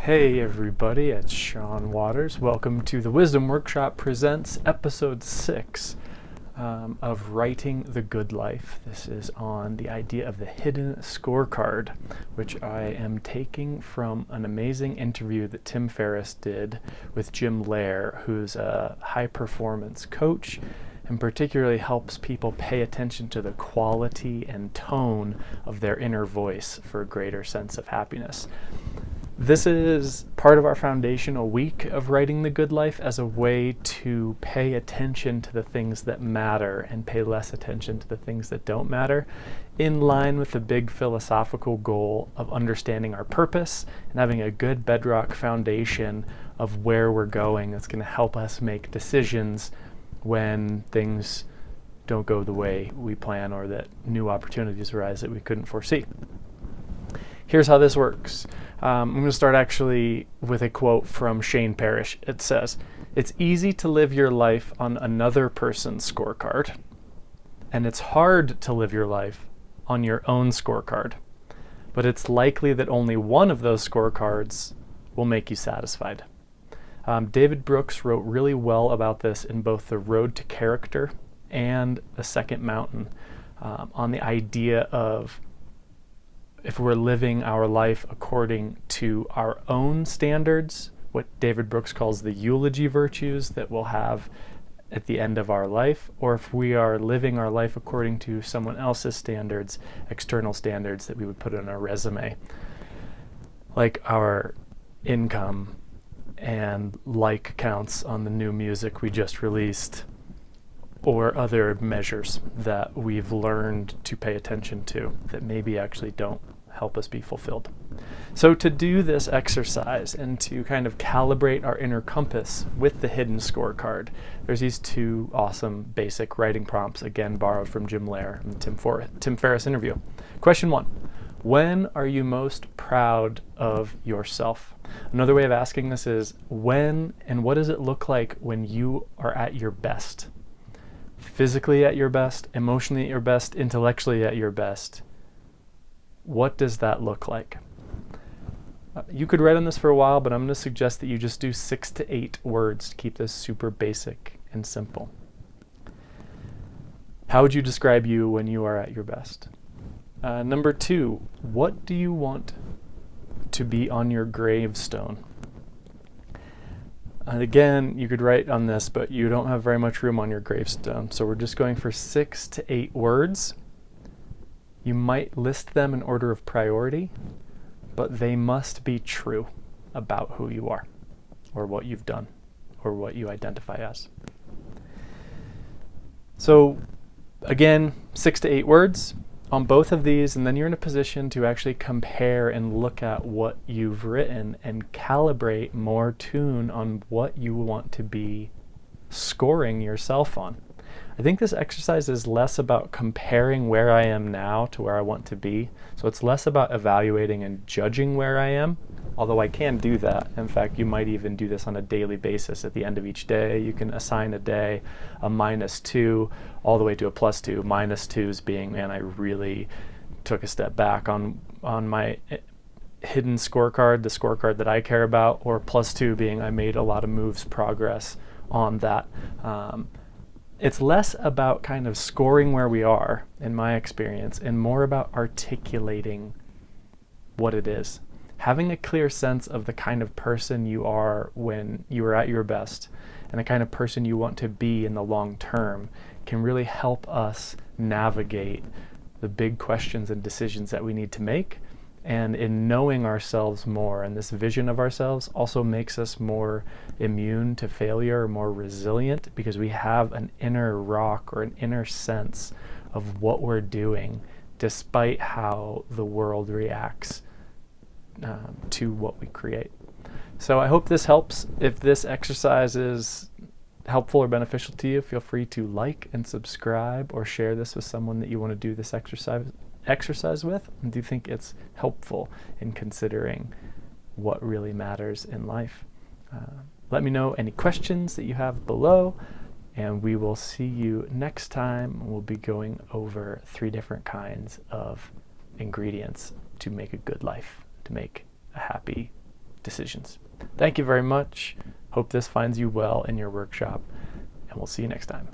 Hey everybody, it's Sean Waters. Welcome to the Wisdom Workshop Presents Episode 6 of Writing the Good Life. This is on the idea of the hidden scorecard, which I am taking from an amazing interview that Tim Ferriss did with Jim Loehr, who's a high-performance coach and particularly helps people pay attention to the quality and tone of their inner voice for a greater sense of happiness. This is part of our foundational week of Writing the Good Life as a way to pay attention to the things that matter and pay less attention to the things that don't matter, in line with the big philosophical goal of understanding our purpose and having a good bedrock foundation of where we're going that's going to help us make decisions when things don't go the way we plan or that new opportunities arise that we couldn't foresee. Here's how this works. I'm going to start actually with a quote from Shane Parrish. It says, "It's easy to live your life on another person's scorecard, and it's hard to live your life on your own scorecard. But it's likely that only one of those scorecards will make you satisfied." David Brooks wrote really well about this in both The Road to Character and The Second Mountain, on the idea of if we're living our life according to our own standards, what David Brooks calls the eulogy virtues that we'll have at the end of our life, or if we are living our life according to someone else's standards, external standards that we would put on our resume, like our income and like counts on the new music we just released, or other measures that we've learned to pay attention to that maybe actually don't help us be fulfilled. So to do this exercise and to kind of calibrate our inner compass with the hidden scorecard, there's these two awesome basic writing prompts, again borrowed from Jim Loehr in the Tim Ferriss interview. Question 1. When are you most proud of yourself? Another way of asking this is, when and what does it look like when you are at your best? Physically at your best, emotionally at your best, intellectually at your best. What does that look like? You could write on this for a while, but I'm going to suggest that you just do 6 to 8 words to keep this super basic and simple. How would you describe you when you are at your best? Number 2, what do you want to be on your gravestone? And again, you could write on this, but you don't have very much room on your gravestone. So we're just going for 6 to 8 words. You might list them in order of priority, but they must be true about who you are, or what you've done, or what you identify as. So again, 6 to 8 words on both of these, and then you're in a position to actually compare and look at what you've written and calibrate more tune on what you want to be scoring yourself on. I think this exercise is less about comparing where I am now to where I want to be. So it's less about evaluating and judging where I am, although I can do that. In fact, you might even do this on a daily basis. At the end of each day, you can assign a day a -2 all the way to a +2. -2s being, man, I really took a step back on my hidden scorecard, the scorecard that I care about, or +2 being I made a lot of moves, progress on that. It's less about kind of scoring where we are, in my experience, and more about articulating what it is. Having a clear sense of the kind of person you are when you are at your best and the kind of person you want to be in the long term can really help us navigate the big questions and decisions that we need to make. And in knowing ourselves more, and this vision of ourselves also makes us more immune to failure, more resilient, because we have an inner rock or an inner sense of what we're doing, despite how the world reacts to what we create. So I hope this helps. If this exercise is helpful or beneficial to you, feel free to like and subscribe or share this with someone that you want to do this exercise with, and do think it's helpful in considering what really matters in life. Let me know any questions that you have below, and we will see you next time. We'll be going over 3 different kinds of ingredients to make a good life, to make a happy decisions. Thank you very much. Hope this finds you well in your workshop, and we'll see you next time.